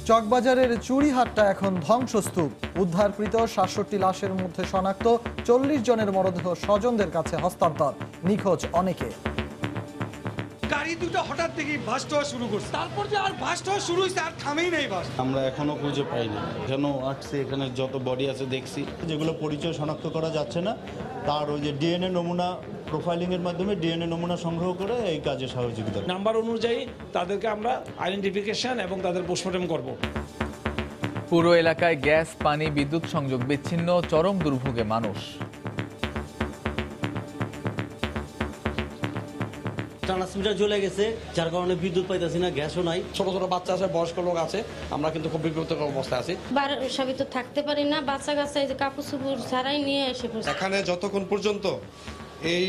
চকবাজারের চুরিহাটটা এখন ধ্বংসস্তূপ। উদ্ধারকৃত ৬৭ লাশের মধ্যে শনাক্ত ৪০ জনের মরদেহ স্বজনদের কাছে হস্তান্তর। নিখোঁজ অনেকে। গাড়ি দুটো হঠাৎ থেকেই ভাস্ট হওয়া শুরু করছে, তারপর যে আর ভাস্ট হওয়া শুরু হয়েছে আর থামেই নেই ভাস্ট। আমরা এখনো খুঁজে পাইনি। কেন আসছে, এখানে যত বডি আছে দেখছি, যেগুলো পরিচয় শনাক্ত করা যাচ্ছে না, তার ওই যে ডিএনএ নমুনা প্রোফাইলিংয়ের মাধ্যমে ডিএনএ নমুনা সংগ্রহ করে এই কাজে সহযোগিতা। নাম্বার অনুযায়ী তাদেরকে আমরা আইডেন্টিফিকেশন এবং তাদের পোস্টমর্টম করব। পুরো এলাকায় গ্যাস, পানি, বিদ্যুৎ সংযোগ বিচ্ছিন্ন, চরম দুর্ভোগে মানুষ। ট্রান্সমিটার জ্বলে গেছে, যার কারণে বিদ্যুৎ পাইতেছি না, গ্যাসও নাই। ছোট ছোট বাচ্চা আছে, বয়স্ক লোক আছে, আমরা কিন্তু খুব বিব্রতকর অবস্থায় আছি। সবই তো থাকতে পারি না, বাচ্চা কাচ্চা এই যে কাপড় চোপড় ছাড়াই নিয়ে এসে পড়ছে। এখানে যতক্ষণ পর্যন্ত এই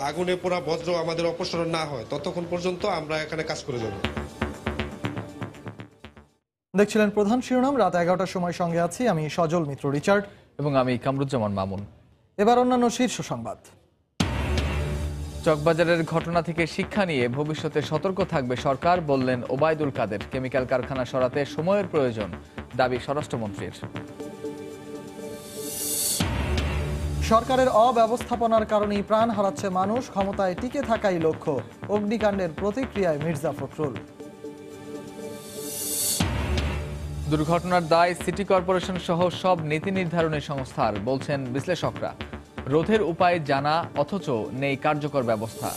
আগুনে পোড়া বজ্র আমাদের অপসারণ না হয় ততক্ষণ পর্যন্ত আমরা এখানে কাজ করে যাব। দেখছিলেন প্রধান শিরোনাম। রাত ১১টার সময় সঙ্গে আছি আমি সজল মিত্র রিচার্ড এবং আমি কামরুজ্জামান মামুন। এবার অন্যান্য শীর্ষ সংবাদ। চকবাজারের ঘটনা থেকে শিক্ষা নিয়ে ভবিষ্যতে সতর্ক থাকবে সরকার, বললেন ওবায়দুল কাদের। কেমিক্যাল কারখানা সরাতে সময়ের প্রয়োজন, দাবি স্বরাষ্ট্রমন্ত্রীর। সরকারের অব্যবস্থাপনার কারণেই প্রাণ হারাচ্ছে মানুষ, ক্ষমতায় টিকে থাকাই লক্ষ্য। অগ্নিকাণ্ডের প্রতিক্রিয়ায় মির্জা ফখরুল। দুর্ঘটনার দায় সিটি কর্পোরেশন সহ সব নীতি নির্ধারণী সংস্থার, বলছেন বিশ্লেষকরা। রোধের উপায় জানা অথচ নেই কার্যকর ব্যবস্থা।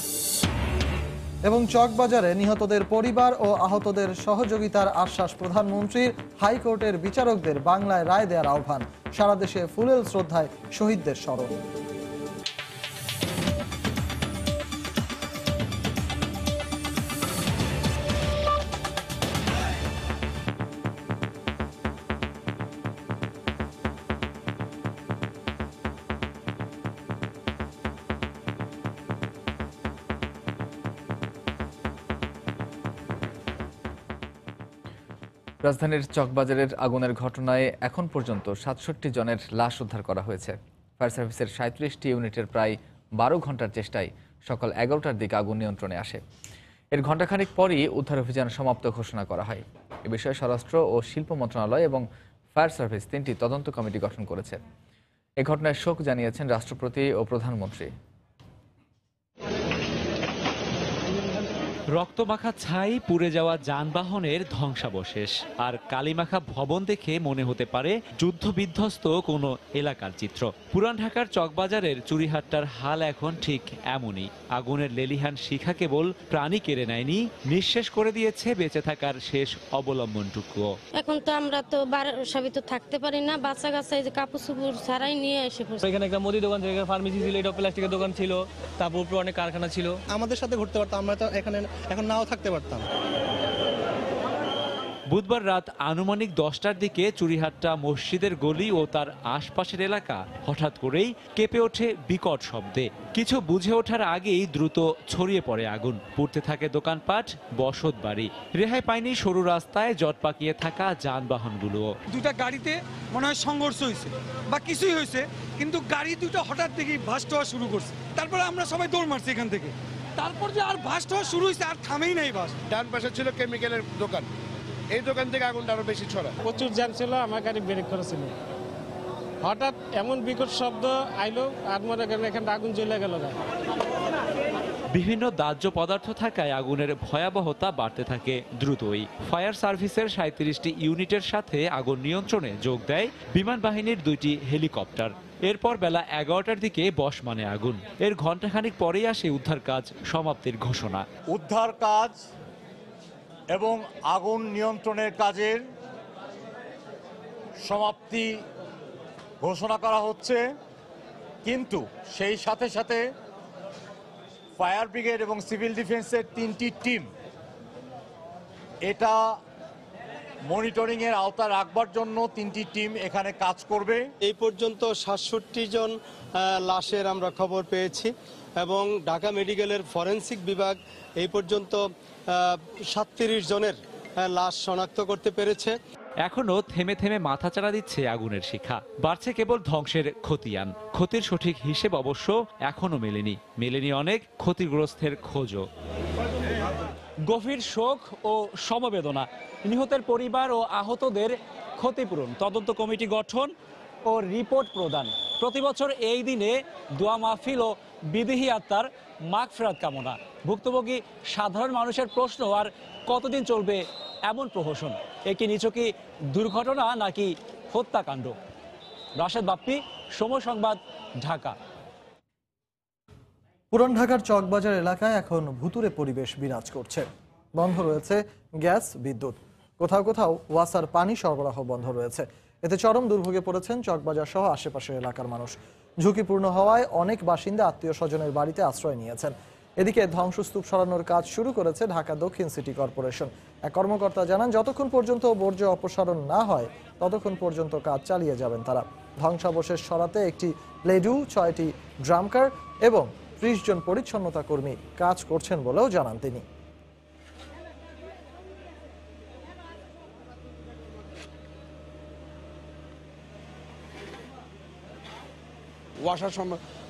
এবং চকবাজারে নিহতদের পরিবার ও আহতদের সহযোগিতার আশ্বাস প্রধানমন্ত্রীর। হাইকোর্টের বিচারকদের বাংলায় রায় দেওয়ার আহ্বান। সারা দেশে ফুলেল শ্রদ্ধায় শহীদদের স্মরণ। রাজধানীর চকবাজারের আগুনের ঘটনায় এখন পর্যন্ত ৬৭ জনের লাশ উদ্ধার করা হয়েছে। ফায়ার সার্ভিসের ৩৭টি ইউনিটের প্রায় ১২ ঘন্টার চেষ্টায় সকাল ১১টার দিকে আগুন নিয়ন্ত্রণে আসে। এর ঘণ্টাখানিক পরই উদ্ধার অভিযান সমাপ্ত ঘোষণা করা হয়। এ বিষয়ে স্বরাষ্ট্র ও শিল্প মন্ত্রণালয় এবং ফায়ার সার্ভিস ৩টি তদন্ত কমিটি গঠন করেছে। এ ঘটনায় শোক জানিয়েছেন রাষ্ট্রপতি ও প্রধানমন্ত্রী। রক্তমাখা ছাই, পুড়ে যাওয়া যানবাহনের ধ্বংসাবশেষ আর কালিমাখা ভবন দেখে মনে হতে পারে যুদ্ধ বিধ্বস্ত কোনো এলাকার চিত্র। পুরান ঢাকার চকবাজারের চুরিহাট্টার হাল এখন ঠিক এমনই। আগুনের লেলিহান শিখা কেবল প্রাণী কেড়ে নেয়নি, নিঃশেষ করে দিয়েছে বেঁচে থাকার শেষ অবলম্বনটুকুও। এখন তো আমরা তো সবই তো থাকতে পারি না, বাচ্চা কাচ্চা এই যে কাপড় চোপড় ছাড়াই নিয়ে এসে পড়ছে। এখানে একটা মুদি দোকান ছিল, ফার্মেসি ছিল, এটা প্লাস্টিকের দোকান ছিল, তারপর উপরে অনেক কারখানা ছিল। আমাদের সাথে ঘুরতে পারতাম, আমরা তো এখানে এখন নাও থাকতে পারতাম। বুধবার রাত আনুমানিক 10টার দিকে চুরিহাট্টা মসজিদের গলি ও তার আশপাশের এলাকা হঠাৎ করেই কেঁপে ওঠে বিকট শব্দে। কিছু বুঝে ওঠার আগেই দ্রুত ছড়িয়ে পড়ে আগুন। পুড়তে থাকে দোকানপাট, বসত বাড়ি। রেহাই পায়নি সরু রাস্তায় জট পাকিয়ে থাকা যানবাহনগুলোও। দুটা গাড়িতে মনে হয় সংঘর্ষ হয়েছে বা কিছুই হয়েছে, কিন্তু গাড়ি দুটো হঠাৎ থেকেই ভাস্ট হওয়া শুরু করছে। তারপরে আমরা সবাই দৌড় মারছি এখান থেকে, তারপর যে আর ভাস্ট হওয়া শুরু হয়েছে আর থামেই নাই ভাস্ট। ডান পাশে ছিল কেমিক্যালের দোকান, এই দোকান থেকে আগুনটা আরো বেশি ছড়া। প্রচুর জ্যাম ছিল, আমার গাড়ি ব্রেক করেছিল। হঠাৎ এমন বিকট শব্দ আইলো আর মনে করেন এখানে আগুন জ্বলে গেল। বিভিন্ন দাহ্য পদার্থ থাকায় আগুনের ভয়াবহতা বাড়তে থাকে দ্রুতই। ফায়ার সার্ভিসের ৩৭টি ইউনিটের সাথে আগুন নিয়ন্ত্রণে যোগ দেয় বিমান বাহিনীর 2টি হেলিকপ্টার। এরপর বেলা 11টার দিকে বশমানে আগুন। এর ঘণ্টাখানিক পরেই আসে উদ্ধার কাজ সমাপ্তির ঘোষণা। উদ্ধার কাজ এবং আগুন নিয়ন্ত্রণের কাজের সমাপ্তি ঘোষণা করা হচ্ছে, কিন্তু সেই সাথে সাথে ফায়ার ব্রিগেড এবং সিভিল ডিফেন্সের 3টি টিম এটা মনিটরিংয়ের আওতায় রাখবার জন্য 3টি টিম এখানে কাজ করবে। এই পর্যন্ত ৬৭ জন লাশের আমরা খবর পেয়েছি এবং ঢাকা মেডিকেলের ফরেনসিক বিভাগ এই পর্যন্ত ৩৭ জনের লাশ শনাক্ত করতে পেরেছে। এখনো থেমে থেমে মাথাচাড়া দিচ্ছে আগুনের শিখা। বাড়ছে কেবল ধ্বংসের খতিয়ান। ক্ষতির সঠিক হিসেব অবশ্য এখনো মেলেনি অনেক ক্ষতিগ্রস্তের খোঁজও। গভীর শোক ও সমবেদনা। নিহতের পরিবার ও আহতদের ক্ষতিপূরণ, তদন্ত কমিটি গঠন ও রিপোর্ট প্রদান। প্রতি বছর এই দিনে দোয়া মাহফিল ও বিদেহী আত্মার মাগফিরাত কামনা। ভুক্তভোগী সাধারণ মানুষের প্রশ্ন, আর কতদিন চলবে এমন প্রহসন? একটি নিছকই দুর্ঘটনা নাকি হত্যাকাণ্ড? রাশেদ বাপ্পি, সময় সংবাদ, ঢাকা। পুরান ঢাকার চকবাজার এলাকায় এখন ভুতুড়ে পরিবেশ বিরাজ করছে। বন্ধ রয়েছে গ্যাস, বিদ্যুৎ, কোথাও কোথাও ওয়াসার পানি সরবরাহ বন্ধ রয়েছে। এতে চরম দুর্ভোগে পড়েছেন চকবাজার সহ আশেপাশের এলাকার মানুষ। ঝুঁকিপূর্ণ হওয়ায় অনেক বাসিন্দা আত্মীয় স্বজনের বাড়িতে আশ্রয় নিয়েছেন। এদিকে ধ্বংসস্তূপ সরানোর কাজ শুরু করেছে ঢাকা দক্ষিণ সিটি কর্পোরেশন। এক কর্মকর্তা জানান, যতক্ষণ পর্যন্ত বর্জ্য অপসারণ না হয় ততক্ষণ পর্যন্ত কাজ চালিয়ে যাবেন তারা। ধ্বংসাবশেষ সরাতে একটি লেডু, 6টি ড্রামকার এবং 30 জন পরিচ্ছন্নতা কর্মী কাজ করছেন বলেও জানান তিনি। ওয়াসার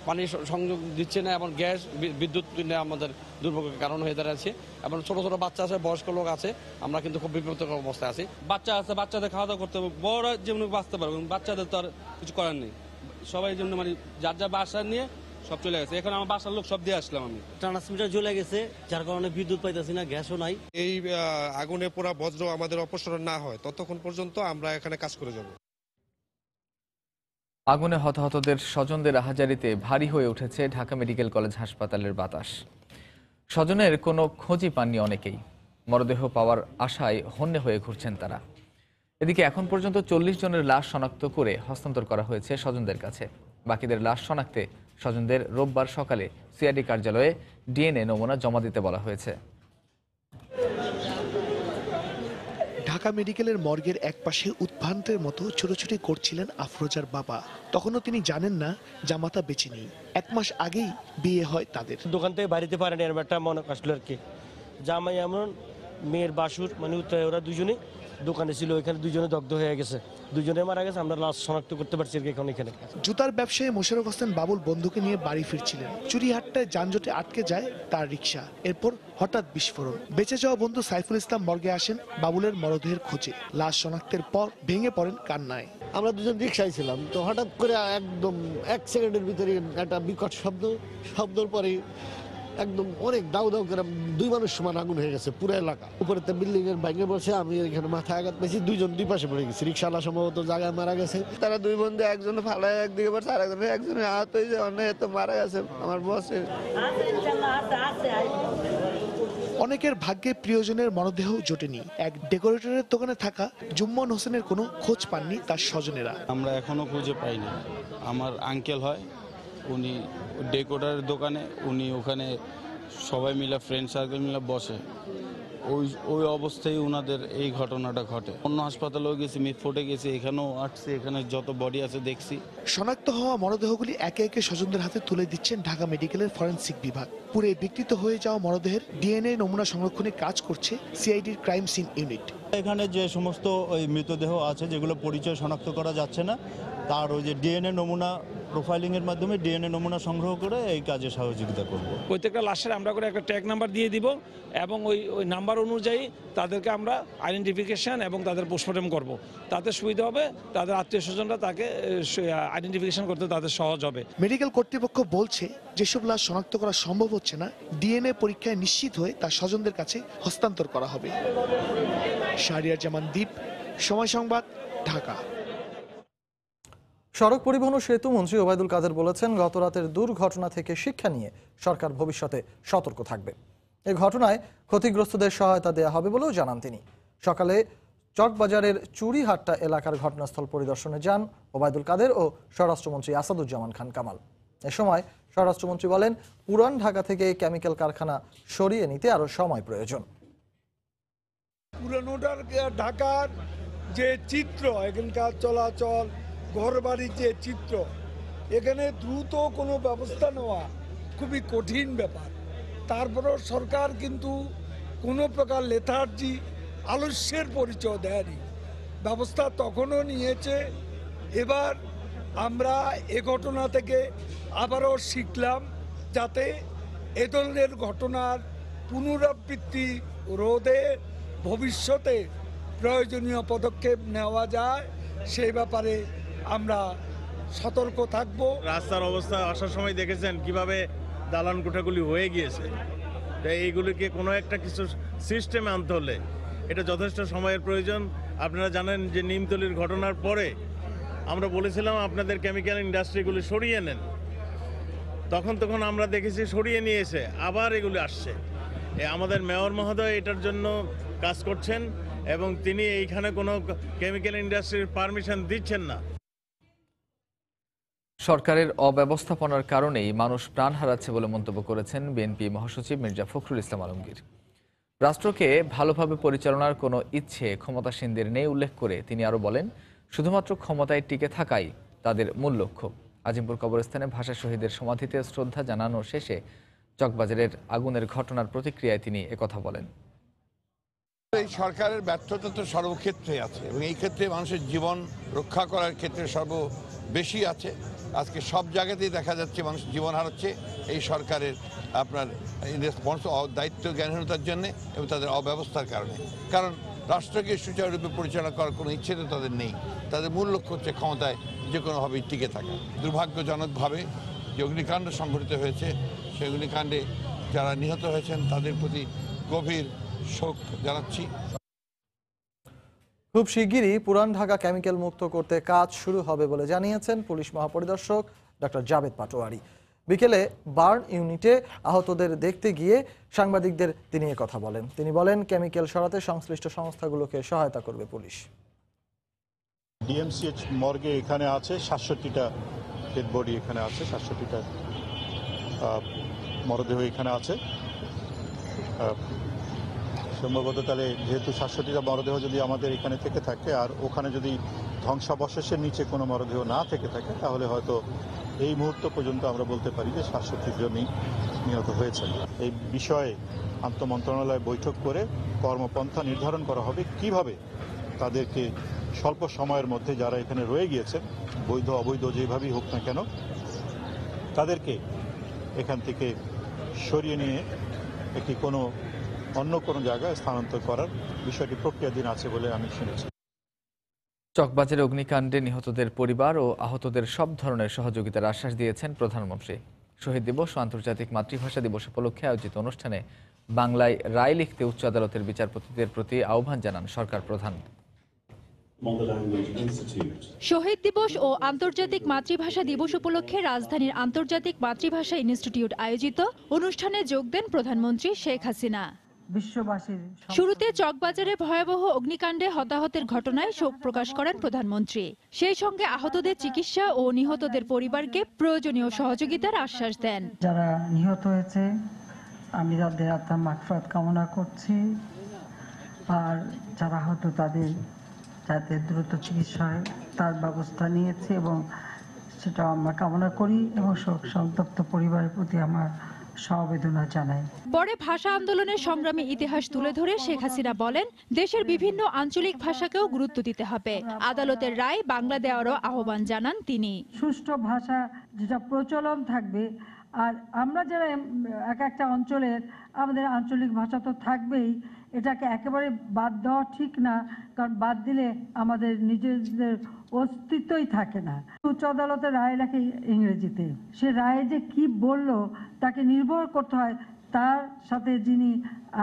পানি সংযোগ দিচ্ছে না এবং গ্যাস, বিদ্যুৎ আমাদের দুর্ভোগের কারণ হয়ে দাঁড়াচ্ছে। এবং ছোট ছোট বাচ্চা আছে, বয়স্ক লোক আছে, আমরা কিন্তু খুব বিব্রতকর অবস্থায় আছি। বাচ্চা আছে, বাচ্চাদের খাওয়া দাওয়া করতে হবে, বড়রা যেমন বাঁচতে পারবে, বাচ্চাদের তো আর কিছু করার নেই। সবাই জন্য মানে যার যা বাসা নিয়ে সব চলে গেছে। এখন আমার বাসার লোক সব দিয়ে আসলাম আমি। ট্রান্সমিটার জ্বলে গেছে, যার কারণে বিদ্যুৎ পাইতেছি না, গ্যাসও নাই। এই আগুনে পোড়া বজ্র আমাদের অপসারণ না হয় ততক্ষণ পর্যন্ত আমরা এখানে কাজ করে যাব। আগুনে হতাহতদের স্বজনদের আহাজারিতে ভারী হয়ে উঠেছে ঢাকা মেডিকেল কলেজ হাসপাতালের বাতাস। স্বজনের কোনো খোঁজই পাননি অনেকেই। মরদেহ পাওয়ার আশায় হন্যে হয়ে ঘুরছেন তারা। এদিকে এখন পর্যন্ত 40 জনের লাশ শনাক্ত করে হস্তান্তর করা হয়েছে স্বজনদের কাছে। বাকিদের লাশ শনাক্তে স্বজনদের রোববার সকালে সিআইডি কার্যালয়ে ডিএনএ নমুনা জমা দিতে বলা হয়েছে। ঢাকা মেডিকেলের মর্গের একপাশে উদ্ভ্রান্তের মতো ছোটাছুটি করছিলেন আফরোজার বাবা। তখনও তিনি জানেন না জামাতা বেঁচে নেই। 1 মাস আগেই বিয়ে হয় তাদের। দোকান থেকে বাড়িতে পারেন এর একটা মনে আসলো আর কি। জামাই এমন, মেয়ের বাসুর মানে ওরা দুজনে দোকানে ছিল, ওইখানে দুজনে দগ্ধ হয়ে গেছে, দুজনে মারা গেছে। আমরা লাশ শনাক্ত করতে পারছি এখন এখানে। জুতার ব্যবসায়ী মোশাররফ হোসেন বাবুল বন্ধুকে নিয়ে বাড়ি ফিরছিলেন। চুরিহাট্টায় যানজটে আটকে যায় তার রিক্সা। এরপর হঠাৎ বিস্ফোরণ। বেঁচে যাওয়া বন্ধু সাইফুল ইসলাম মর্গে আসেন বাবুলের মরদেহের খোঁজে। লাশ শনাক্তের পর ভেঙে পড়েন কান্নায়। আমরা দুজন রিক্সায় ছিলাম, তো হঠাৎ করে একদম 1 সেকেন্ডের ভিতরে একটা বিকট শব্দর পরে একদম অনেক দাউ দাউ করে 2 মানুষ সমান আগুন হয়ে গেছে পুরো এলাকা। উপরে বিল্ডিং এর ভেঙে বসে আমি এখানে মাথায় আঘাত পেয়েছি। 2 জন 2 পাশে পড়ে গেছে। রিক্সাওয়ালা সম্ভবত জায়গায় মারা গেছে। তারা 2 বন্ধু, একজন ফালায় একদিকে পড়ছে, আর একজনে আহত হয়েছে, অন্য তো মারা গেছে আমার বসে। অনেকের ভাগ্যে প্রিয়জনের মরদেহ জোটেনি। এক ডেকোরেটরের দোকানে থাকা জুম্মন হোসেনের কোনো খোঁজ পাননি তার স্বজনেরা। আমরা এখনো খুঁজে পাইনি। আমার আঙ্কেল হয়, উনি ডেকোরেটরের দোকানে, উনি ওখানে সবাই মিলে ফ্রেন্ড সার্কেল মিলে বসে। ওই অবস্থায় ওনাদের এই ঘটনাটা ঘটে। অন্য হাসপাতালেও গেছি, মিটফোর্টে গেছি, এখানেও আসছি, এখানে যত বডি আছে দেখছি। শনাক্ত হওয়া মরদেহগুলি একে একে স্বজনদের হাতে তুলে দিচ্ছেন ঢাকা মেডিকেলের ফরেনসিক বিভাগ। পুরে বিকৃত হয়ে যাওয়া মরদেহের ডিএনএ নমুনা সংরক্ষণে কাজ করছে সিআইডির ক্রাইম সিন ইউনিট। এখানে যে সমস্ত ওই মৃতদেহ আছে যেগুলো পরিচয় শনাক্ত করা যাচ্ছে না, তার ওই যে ডিএনএ নমুনা প্রোফাইলিংয়ের মাধ্যমে ডিএনএ নমুনা সংগ্রহ করে এই কাজে সহযোগিতা করব। প্রত্যেকটা লাশের আমরা করে একটা ট্যাগ নাম্বার দিয়ে দিব এবং ওই নাম্বার অনুযায়ী তাদেরকে আমরা আইডেন্টিফিকেশন এবং তাদের পোস্টমর্টম করব। তাতে সুবিধা হবে, তাদের আত্মীয় স্বজনরা তাকে আইডেন্টিফিকেশন করতে তাদের সহজ হবে। মেডিকেল কর্তৃপক্ষ বলছে যেসব লাশ শনাক্ত করা সম্ভব হচ্ছে না, ডিএনএ পরীক্ষায় নিশ্চিত হয়ে তার স্বজনদের কাছে হস্তান্তর করা হবে। শাহরিয়ার জামান দ্বীপ, সময় সংবাদ, ঢাকা। সড়ক পরিবহন ও সেতু মন্ত্রী ওবায়দুল কাদের বলেছেন, গত রাতের দুর্ঘটনা থেকে শিক্ষা নিয়ে সরকার ভবিষ্যতে সতর্ক থাকবে। এই ঘটনায় ক্ষতিগ্রস্তদের সহায়তা দেওয়া হবে বলেও জানান তিনি। সকালে চকবাজারের চুরিহাট্টা এলাকার ঘটনাস্থল পরিদর্শনে যান ওবায়দুল কাদের ও স্বরাষ্ট্রমন্ত্রী আসাদুজ্জামান খান কামাল। এ সময় স্বরাষ্ট্রমন্ত্রী বলেন, পুরান ঢাকা থেকে কেমিক্যাল কারখানা সরিয়ে নিতে আরও সময় প্রয়োজন। পুরানো ঢাকার যে চিত্র, এখানকার চলাচল, ঘরবাড়ির যে চিত্র, এখানে দ্রুত কোনো ব্যবস্থা নেওয়া খুবই কঠিন ব্যাপার। তারপরেও সরকার কিন্তু কোনো প্রকার লেথার্জি, আলস্যের পরিচয় দেয়নি। ব্যবস্থা তখনও নিয়েছে। এবার আমরা এ ঘটনা থেকে আবারও শিখলাম যাতে এ ধরনের ঘটনার পুনরাবৃত্তি রোধে ভবিষ্যতে প্রয়োজনীয় পদক্ষেপ নেওয়া যায় সেই ব্যাপারে আমরা সতর্ক থাকব। রাস্তার অবস্থা আসার সময় দেখেছেন কিভাবে দালান কোঠাগুলি হয়ে গিয়েছে। তাই এইগুলিকে কোনো একটা কিছু সিস্টেমে আনতে হলে এটা যথেষ্ট সময়ের প্রয়োজন। আপনারা জানেন যে নিমতলির ঘটনার পরে আমরা বলেছিলাম আপনাদের কেমিক্যাল ইন্ডাস্ট্রিগুলি সরিয়ে নেন, তখন আমরা দেখেছি সরিয়ে নিয়েছে, আবার এগুলি আসছে। আমাদের মেয়র মহোদয় এটার জন্য কাজ করছেন এবং তিনি এইখানে কোনো কেমিক্যাল ইন্ডাস্ট্রির পারমিশন দিচ্ছেন না। সরকারের অব্যবস্থাপনার কারণেই মানুষ প্রাণ হারাচ্ছে বলে মন্তব্য করেছেন বিএনপি মহাসচিব মির্জা ফখরুল ইসলাম আলমগীর। রাষ্ট্রকে ভালোভাবে পরিচালনার কোনো ইচ্ছে ক্ষমতাসীনদের নেই উল্লেখ করে তিনি আরও বলেন, শুধুমাত্র ক্ষমতায় টিকে থাকাই তাদের মূল লক্ষ্য। আজিমপুর কবরস্থানে ভাষা শহীদের সমাধিতে শ্রদ্ধা জানানো শেষে চকবাজারের আগুনের ঘটনার প্রতিক্রিয়ায় তিনি একথা বলেন। এই সরকারের ব্যর্থতা তো সর্বক্ষেত্রে আছে এবং এই ক্ষেত্রে মানুষের জীবন রক্ষা করার ক্ষেত্রে বেশি আছে। আজকে সব জায়গাতেই দেখা যাচ্ছে মানুষ জীবন হারাচ্ছে এই সরকারের আপনার দায়িত্ব জ্ঞানহীনতার জন্যে এবং তাদের অব্যবস্থার কারণে। কারণ রাষ্ট্রকে সুচারুরূপে পরিচালনা করার কোনো ইচ্ছে তো তাদের নেই। তাদের মূল লক্ষ্য হচ্ছে ক্ষমতায় যে কোনোভাবেই টিকে থাকা। দুর্ভাগ্যজনকভাবে যে অগ্নিকাণ্ড সংঘটিত হয়েছে সেই অগ্নিকাণ্ডে যারা নিহত হয়েছেন তাদের প্রতি গভীর শোক জানাচ্ছি। খুব শিগগিরই পুরান ঢাকা কেমিক্যাল মুক্ত করতে কাজ শুরু হবে বলে জানিয়েছেন পুলিশ মহাপরিদর্শক ডক্টর জাভেদ পাটোয়ারি। বিকেলে বার্ন ইউনিটে আহতদের দেখতে গিয়ে সাংবাদিকদের তিনি কথা বলেন। তিনি বলেন, কেমিক্যাল সরাতে সংশ্লিষ্ট সংস্থাগুলোকে সহায়তা করবে পুলিশ। ডিএমসিএইচ মর্গে এখানে আছে 67টা ডেড বডি, এখানে আছে 67টা মরদেহ এখানে আছে। সম্ভবত তাহলে যেহেতু 67টা মরদেহ যদি আমাদের এখানে থেকে থাকে আর ওখানে যদি ধ্বংসাবশেষের নিচে কোনো মরদেহ না থেকে থাকে তাহলে হয়তো এই মুহূর্ত পর্যন্ত আমরা বলতে পারি যে 67 জনই নিহত হয়েছেন। এই বিষয়ে আন্তঃমন্ত্রণালয় বৈঠক করে কর্মপন্থা নির্ধারণ করা হবে কিভাবে তাদেরকে স্বল্প সময়ের মধ্যে যারা এখানে রয়ে গিয়েছেন বৈধ অবৈধ যেভাবেই হোক না কেন তাদেরকে এখান থেকে সরিয়ে নিয়ে একটি অন্য কোনো জায়গায় স্থানান্তর করার বিষয়টি প্রক্রিয়াধীন আছে বলে আমি শুনেছি। চকবাজারে অগ্নিকাণ্ডে নিহতদের পরিবার ও আহতদের সব ধরনের সহযোগিতার আশ্বাস দিয়েছেন প্রধানমন্ত্রী। শহীদ দিবস ও আন্তর্জাতিক মাতৃভাষা দিবস উপলক্ষে আয়োজিত অনুষ্ঠানে বাংলায় রায় লিখতে উচ্চ আদালতের বিচারপতিদের প্রতি আহ্বান জানান সরকার প্রধান। শহীদ দিবস ও আন্তর্জাতিক মাতৃভাষা দিবস উপলক্ষে রাজধানীর আন্তর্জাতিক মাতৃভাষা ইনস্টিটিউট আয়োজিত অনুষ্ঠানে যোগ দেন প্রধানমন্ত্রী শেখ হাসিনা। শুরুতে চকবাজারে ভয়াবহ অগ্নিকাণ্ডে হতাহতের ঘটনায় শোক প্রকাশ করেন প্রধানমন্ত্রী। সেই সঙ্গে আহতদের চিকিৎসা ও নিহতদের পরিবারকে প্রয়োজনীয় সহযোগিতার আশ্বাস দেন। যারা নিহত হয়েছে আমি তাদের আত্মার মাগফিরাত কামনা করছি, আর যারা আহত তাদের যাতে দ্রুত চিকিৎসা হয় তার ব্যবস্থা নিয়েছি এবং সেটা আমরা কামনা করি এবং শোক সন্তপ্ত পরিবারের প্রতি আমার সমবেদনা জানাই। পরে ভাষা আন্দোলনের সংগ্রামী ইতিহাস তুলে ধরে শেখ হাসিনা বলেন, দেশের বিভিন্ন আঞ্চলিক ভাষাকেও গুরুত্ব দিতে হবে। আদালতের রায় বাংলা দেওয়ারও আহ্বান জানান তিনি। সুষ্ঠু ভাষা যেটা প্রচলন থাকবে, আর আমরা যারা এক একটা অঞ্চলের আমাদের আঞ্চলিক ভাষা তো থাকবেই, এটাকে একেবারে বাদ দেওয়া ঠিক না, কারণ বাদ দিলে আমাদের নিজেদের অস্তিত্বই থাকে না। উচ্চ আদালতের রায় লেখে ইংরেজিতে, সে রায়ে যে কি বলল তাকে নির্ভর করতে হয় তার সাথে যিনি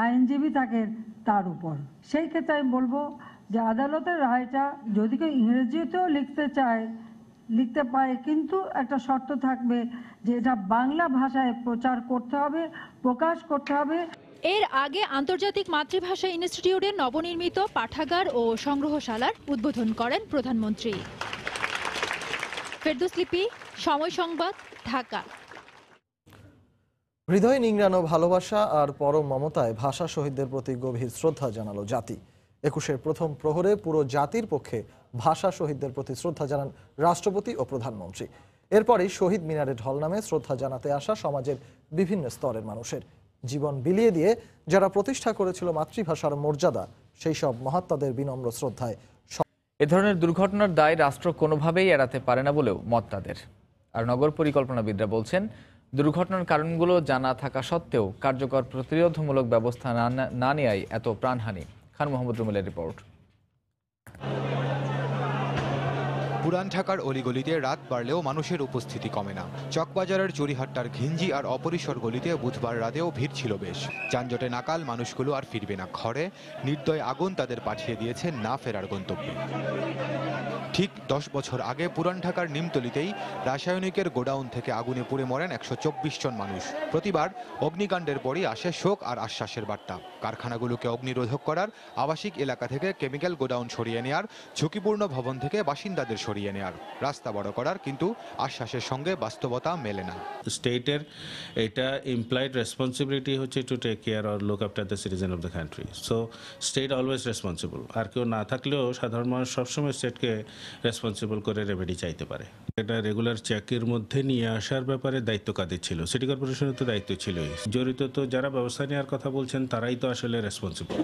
আইনজীবী থাকেন তার উপর। সেই ক্ষেত্রে আমি বলবো যে আদালতের রায়টা যদি কেউ ইংরেজিতেও লিখতে চায় লিখতে পারে, কিন্তু একটা শর্ত থাকবে যে এটা বাংলা ভাষায় প্রচার করতে হবে, প্রকাশ করতে হবে। এর আগে আন্তর্জাতিক মাতৃভাষা ইনস্টিটিউটের নবনির্মিত পাঠাগার ও সংগ্রহশালার উদ্বোধন করেন প্রধানমন্ত্রী। ফেরদৌস লিপি, সময় সংবাদ, ঢাকা। হৃদয় নিংড়ানো ভালোবাসা আর পরম মমতায় ভাষা শহীদদের প্রতি গভীর শ্রদ্ধা জানালো জাতি। ২১-এর প্রথম প্রহরে পুরো জাতির পক্ষে ভাষা শহীদদের প্রতি শ্রদ্ধা জানান রাষ্ট্রপতি ও প্রধানমন্ত্রী। এরপরই শহীদ মিনারে ঢল নামে শ্রদ্ধা জানাতে আসা সমাজের বিভিন্ন স্তরের মানুষের। জীবন বিলিয়ে দিয়ে যারা প্রতিষ্ঠা করেছিল মাতৃভাষার মর্যাদা, সেই সব মহাত্মাদের বিনম্র শ্রদ্ধায়। এ ধরনের দুর্ঘটনার দায় রাষ্ট্র কোনোভাবেই এড়াতে পারে না বলেও মত তাদের। আর নগর পরিকল্পনাবিদরা বলছেন, দুর্ঘটনার কারণগুলো জানা থাকা সত্ত্বেও কার্যকর প্রতিরোধমূলক ব্যবস্থা না নেওয়ায় এত প্রাণহানি। খান মোহাম্মদ রুমেলের রিপোর্ট। পুরান ঢাকার অলিগলিতে রাত বাড়লেও মানুষের উপস্থিতি কমে না। চকবাজারের চুরিহাট্টার ঘিঞ্জি আর অপরিসর গলিতে বুধবার রাতেও ভিড় ছিল বেশ। যানজটে নাকাল মানুষগুলো আর ফিরবে না ঘরে। নির্দয় আগুন তাদের পাঠিয়ে দিয়েছে না ফেরার গন্তব্যে। ঠিক 10 বছর আগে পুরান ঢাকার নিমতলিতেই রাসায়নিকের গোডাউন থেকে আগুনে পুড়ে মরেন 124 জন মানুষ। প্রতিবার অগ্নিকাণ্ডের পরই আসে শোক আর আশ্বাসের বার্তা। কারখানাগুলোকে অগ্নিরোধক করার, আবাসিক এলাকা থেকে কেমিক্যাল গোডাউন সরিয়ে নেয়ার, ঝুঁকিপূর্ণ ভবন থেকে বাসিন্দাদের সরিয়ে নেয়ার, রাস্তা বড় করার, কিন্তু আশ্বাসের সঙ্গে বাস্তবতা মেলে না। স্টেটের এটা ইমপ্লয়েড রেসপন্সিবিলিটি হচ্ছে to take care or look after the citizen of the country. So state always responsible. আর কেউ না থাকলেও সাধারণ মানুষ সবসময় স্টেটকে রেসপন্সিবল করে রেমেডি চাইতে পারে। এটা রেগুলার চেকের মধ্যে নিয়ে আসার ব্যাপারে দায়িত্ব কাদের ছিল? সিটি কর্পোরেশনের তো দায়িত্ব ছিলই। জড়িত তো যারা ব্যবস্থা নেওয়ার কথা বলছেন তারাই তো আসলে রেসপন্সিবল।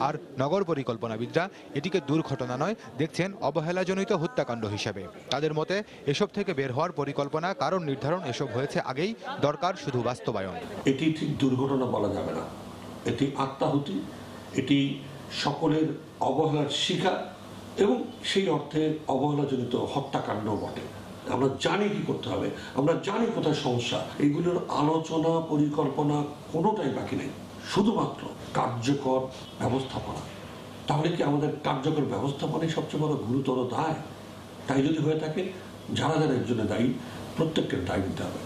আর নগর পরিকল্পনাবিদরা এটিকে দুর্ঘটনা নয়, দেখছেন অবহেলাজনিত হত্যাকাণ্ড হিসেবে। তাদের মতে এসব থেকে বের হওয়ার পরিকল্পনা, কারণ নির্ধারণ এসব হয়েছে আগেই, দরকার শুধু বাস্তবায়ন। এটি ঠিক দুর্ঘটনা বলা যাবে না, এটি আত্মাহুতি, এটি সকলের অবহেলার শিকার এবং সেই অর্থে অবহেলাজনিত হত্যাকাণ্ড বটে। আমরা জানি কি করতে হবে, আমরা জানি কোথায় সমস্যা। এগুলোর আলোচনা পরিকল্পনা কোনোটাই বাকি নেই, শুধুমাত্র কার্যকর ব্যবস্থাপনা। তাহলে কি আমাদের কার্যকর ব্যবস্থাপনাই সবচেয়ে বড় গুরুতর দায়? তাই যদি হয়ে থাকে, যারা যারা এর জন্য দায়ী, প্রত্যেককে দায় দিতে হবে।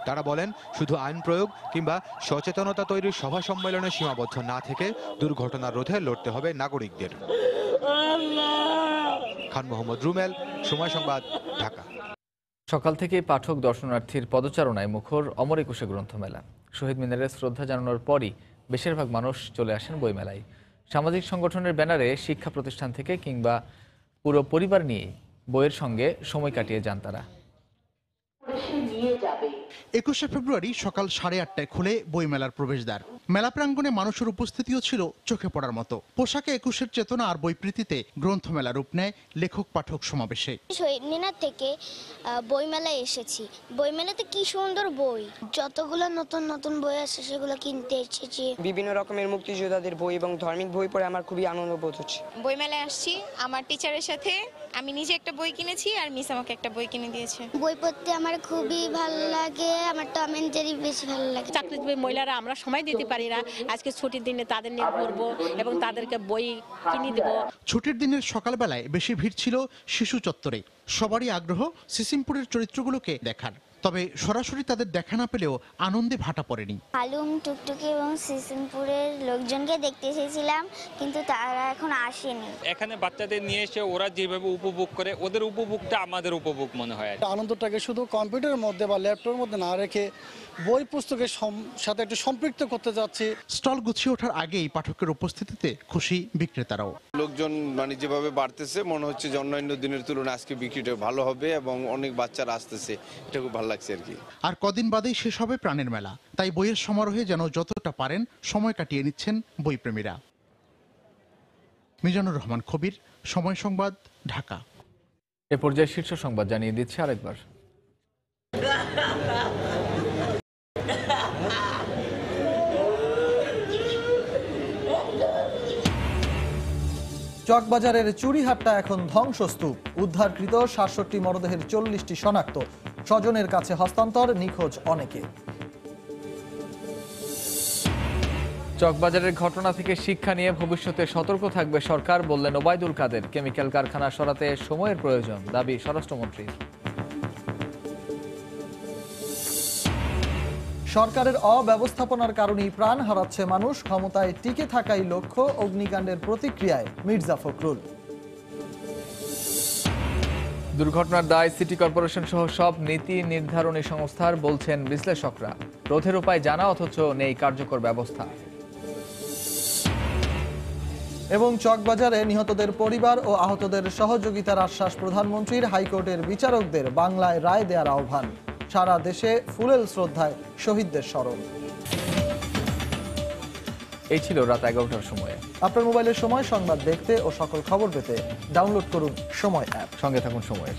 তারা বলেন, শুধু আইন প্রয়োগ কিংবা সচেতনতা তৈরির সভা সম্মেলনে সীমাবদ্ধ না থেকে দুর্ঘটনা রোধে লড়তে হবে নাগরিকদের। খান মোহাম্মদ রুমেল, সময় সংবাদ, ঢাকা। সকাল থেকেই পাঠক দর্শনার্থীর পদচারণায় মুখর অমর একুশে গ্রন্থমেলা। শহীদ মিনারে শ্রদ্ধা জানানোর পরই বেশিরভাগ মানুষ চলে আসেন বইমেলায়। সামাজিক সংগঠনের ব্যানারে শিক্ষা প্রতিষ্ঠান থেকে কিংবা পুরো পরিবার নিয়ে বইয়ের সঙ্গে সময় কাটিয়ে যান তারা। 21শে ফেব্রুয়ারি সকাল 8:30টায় খুলে বইমেলার প্রবেশদ্বার। মেলা প্রাঙ্গণে মানুষের উপস্থিতিও ছিল চোখে পড়ার মতো। পোশাকে 21-এর চেতনা আর বইপ্রীতিতে গ্রন্থমেলা রূপ নেয় লেখক পাঠক সমাবেশে। শহীদ মিনার থেকে বইমেলায় এসেছি। বইমেলাতে কি সুন্দর বই, যতগুলো নতুন নতুন বই আছে সেগুলো কিনতে এসেছি। বিভিন্ন রকমের মুক্তিযোদ্ধাদের বই এবং ধার্মিক বই পড়ে আমার খুবই আনন্দ বোধ হচ্ছে। বইমেলায় আসছি আমার টিচারের সাথে। আমি নিজে একটা বই কিনেছি আর মিস আমাকে একটা বই কিনে দিয়েছে। বই পড়তে আমার খুবই ভালো লাগে, আমার টম এন্ড জেরি বেশি ভালো লাগে। চাকরিজীবী মহিলারা আমরা সময় দিতে পারি না, আজকে ছুটির দিনে তাদের নিয়ে ঘুরবো এবং তাদেরকে বই কিনে দেব। ছুটির দিনের সকালবেলায় বেশি ভিড় ছিল শিশু চত্বরে। সবারই আগ্রহ সিসিমপুরের চরিত্রগুলোকে দেখার। তবে সরাসরি তাদের দেখা না পেলেও আনন্দে ভাটা পড়েনি। হালুম, টুকটুকি এবং সিসিমপুরের লোকজনকে দেখতে এসেছিলাম, কিন্তু তারা এখন আসেনি। এখানে বাচ্চাদের নিয়ে এসে ওরা যেভাবে উপভোগ করে, ওদের উপভোগটা আমাদের উপভোগ মনে হয়। আনন্দটাকে শুধু কম্পিউটারের মধ্যে বা ল্যাপটপের মধ্যে না রেখে বই পুস্তকের সাথে একটু সম্পৃক্ত করতে যাচ্ছি। স্টল গুছিয়ে ওঠার আগেই পাঠকের উপস্থিতিতে খুশি বিক্রেতারাও। লোকজন যেভাবে বাড়তেছে, মনে হচ্ছে যে অন্যান্য দিনের তুলনায় আজকে বিক্রিটা ভালো হবে এবং অনেক বাচ্চারা আসতেছে, এটা খুব ভালো লাগছে আর কি। আর কদিন বাদেই শেষ হবে প্রাণের মেলা, তাই বইয়ের সমারোহে যেন যতটা পারেন সময় কাটিয়ে নিচ্ছেন বইপ্রেমীরা। মিজানুর রহমান খবির, সময় সংবাদ, ঢাকা। এ পর্যায়ে শীর্ষ সংবাদ জানিয়ে দিচ্ছে আরেকবার। চকবাজারের চুরিহাট্টা এখন ধ্বংসস্তূপ। উদ্ধারকৃত ৬৭ মরদেহের ৪০টি শনাক্ত। স্বজনের কাছে হস্তান্তর, নিখোঁজ অনেকে। চকবাজারের ঘটনা থেকে শিক্ষা নিয়ে ভবিষ্যতে সতর্ক থাকবে সরকার, বললেন ওবায়দুল কাদের। কেমিক্যাল কারখানা সরাতে সময়ের প্রয়োজন, দাবি স্বরাষ্ট্রমন্ত্রীর। সরকারের অব্যবস্থাপনার কারণেই প্রাণ হারাচ্ছে মানুষ, ক্ষমতায় টিকে থাকাই লক্ষ্য, অগ্নিকাণ্ডের প্রতিক্রিয়ায় মির্জা ফখরুল। দুর্ঘটনার দায় সিটি কর্পোরেশন সহ সব নীতি নির্ধারণী সংস্থার, বলছেন বিশ্লেষকরা। রোধের উপায় জানা অথচ নেই কার্যকর ব্যবস্থা। এবং চকবাজারে নিহতদের পরিবার ও আহতদের সহযোগিতার আশ্বাস প্রধানমন্ত্রীর। হাইকোর্টের বিচারকদের বাংলায় রায় দেওয়ার আহ্বান। সারা দেশে ফুলেল শ্রদ্ধায় শহীদদের স্মরণ। এই ছিল রাত 11টার সময়ে। আপনার মোবাইলের সময় সংবাদ দেখতে ও সকল খবর পেতে ডাউনলোড করুন সময় অ্যাপ। সঙ্গে থাকুন সময়ের।